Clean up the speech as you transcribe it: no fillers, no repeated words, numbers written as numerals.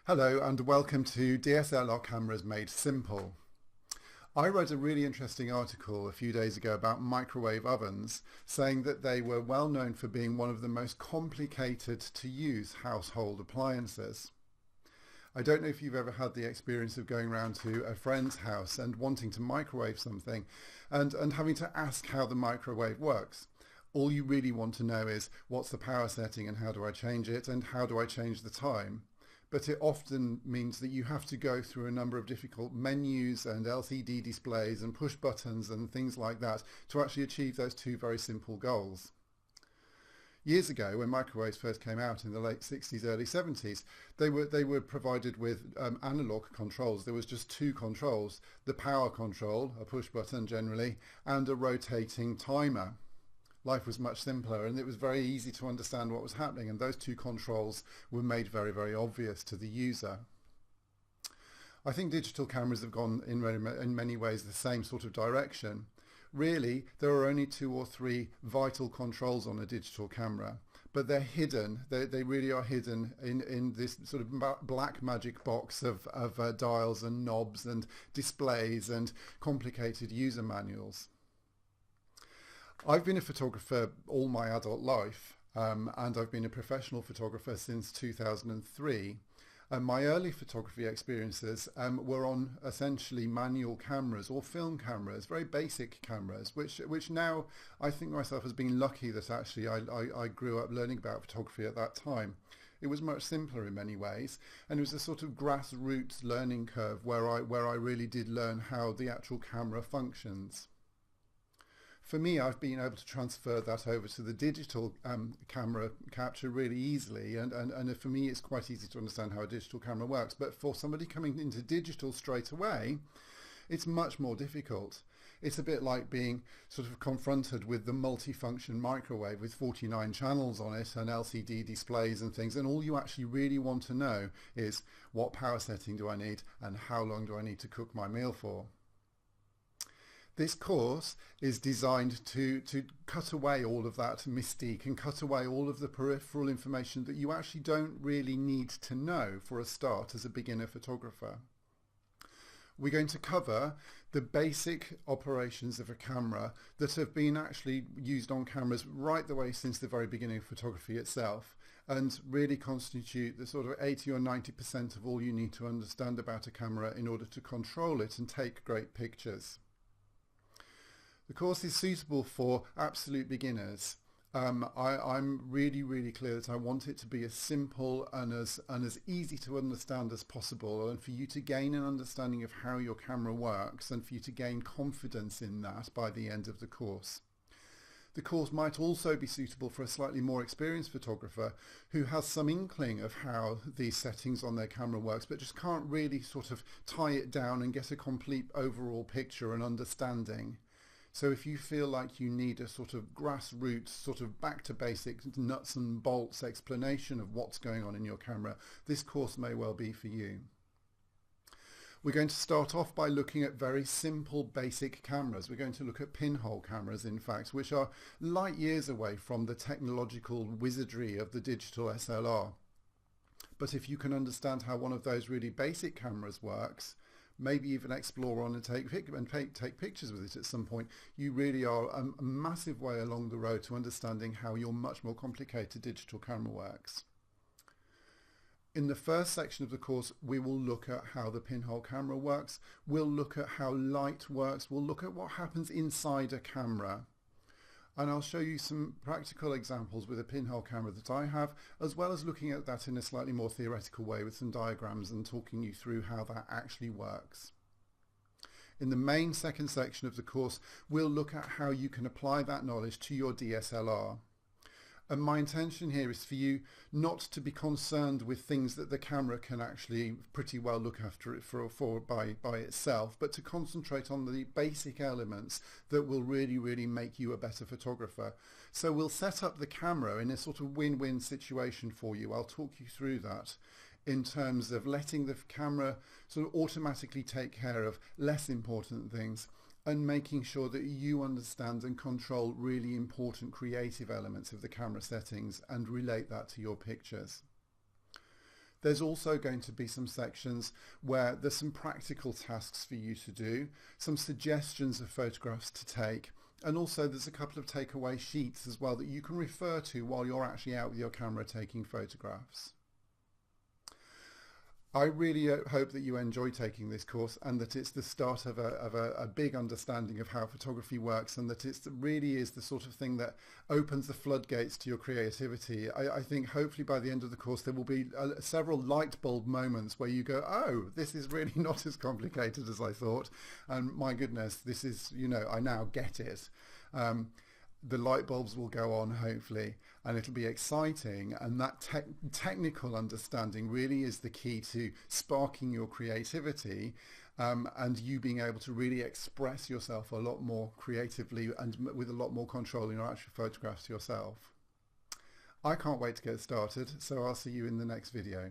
Hello and welcome to DSLR Cameras Made Simple. I read a really interesting article a few days ago about microwave ovens, saying that they were well known for being one of the most complicated to use household appliances. I don't know if you've ever had the experience of going around to a friend's house and wanting to microwave something and having to ask how the microwave works. All you really want to know is what's the power setting and how do I change it and how do I change the time. But it often means that you have to go through a number of difficult menus and LCD displays and push buttons and things like that to actually achieve those two very simple goals. Years ago, when microwaves first came out in the late 60s, early 70s, they were provided with analog controls. There was just two controls: the power control, a push button generally, and a rotating timer. Life was much simpler and it was very easy to understand what was happening, and those two controls were made very, very obvious to the user. I think digital cameras have gone in many ways the same sort of direction. Really, there are only two or three vital controls on a digital camera, but they're hidden. They really are hidden in this sort of black magic box of dials and knobs and displays and complicated user manuals. I've been a photographer all my adult life, and I've been a professional photographer since 2003. My early photography experiences were on essentially manual cameras or film cameras, very basic cameras, which now I think myself as being lucky that actually I grew up learning about photography at that time. It was much simpler in many ways, and it was a sort of grassroots learning curve where I really did learn how the actual camera functions. For me, I've been able to transfer that over to the digital camera capture really easily, and for me it's quite easy to understand how a digital camera works. But for somebody coming into digital straight away, it's much more difficult. It's a bit like being sort of confronted with the multifunction microwave with 49 channels on it and LCD displays and things, and all you actually really want to know is what power setting do I need and how long do I need to cook my meal for. This course is designed to cut away all of that mystique and cut away all of the peripheral information that you actually don't really need to know for a start as a beginner photographer. We're going to cover the basic operations of a camera that have been actually used on cameras right the way since the very beginning of photography itself, and really constitute the sort of 80 or 90% of all you need to understand about a camera in order to control it and take great pictures. The course is suitable for absolute beginners. I'm really clear that I want it to be as simple and as easy to understand as possible, and for you to gain an understanding of how your camera works and for you to gain confidence in that by the end of the course. The course might also be suitable for a slightly more experienced photographer who has some inkling of how these settings on their camera works, but just can't really sort of tie it down and get a complete overall picture and understanding. So if you feel like you need a sort of grassroots, sort of back to basics, nuts and bolts explanation of what's going on in your camera, this course may well be for you. We're going to start off by looking at very simple basic cameras. We're going to look at pinhole cameras, in fact, which are light years away from the technological wizardry of the digital SLR. But if you can understand how one of those really basic cameras works, maybe even explore on and take pictures with it at some point, you really are a massive way along the road to understanding how your much more complicated digital camera works. In the first section of the course, we will look at how the pinhole camera works. We'll look at how light works. We'll look at what happens inside a camera. And I'll show you some practical examples with a pinhole camera that I have, as well as looking at that in a slightly more theoretical way with some diagrams and talking you through how that actually works. In the main second section of the course, we'll look at how you can apply that knowledge to your DSLR. And my intention here is for you not to be concerned with things that the camera can actually pretty well look after it by itself, but to concentrate on the basic elements that will really make you a better photographer. So we'll set up the camera in a sort of win-win situation for you. I'll talk you through that in terms of letting the camera sort of automatically take care of less important things, and making sure that you understand and control really important creative elements of the camera settings and relate that to your pictures. There's also going to be some sections where there's some practical tasks for you to do, some suggestions of photographs to take, and also there's a couple of takeaway sheets as well that you can refer to while you're actually out with your camera taking photographs. I really hope that you enjoy taking this course and that it's the start of a big understanding of how photography works, and that it really is the sort of thing that opens the floodgates to your creativity. I think hopefully by the end of the course there will be several light bulb moments where you go, oh, this is really not as complicated as I thought, and my goodness, this is, you know, I now get it. The light bulbs will go on hopefully, and it'll be exciting, and that technical understanding really is the key to sparking your creativity, and you being able to really express yourself a lot more creatively and with a lot more control in your actual photographs yourself. I can't wait to get started, so I'll see you in the next video.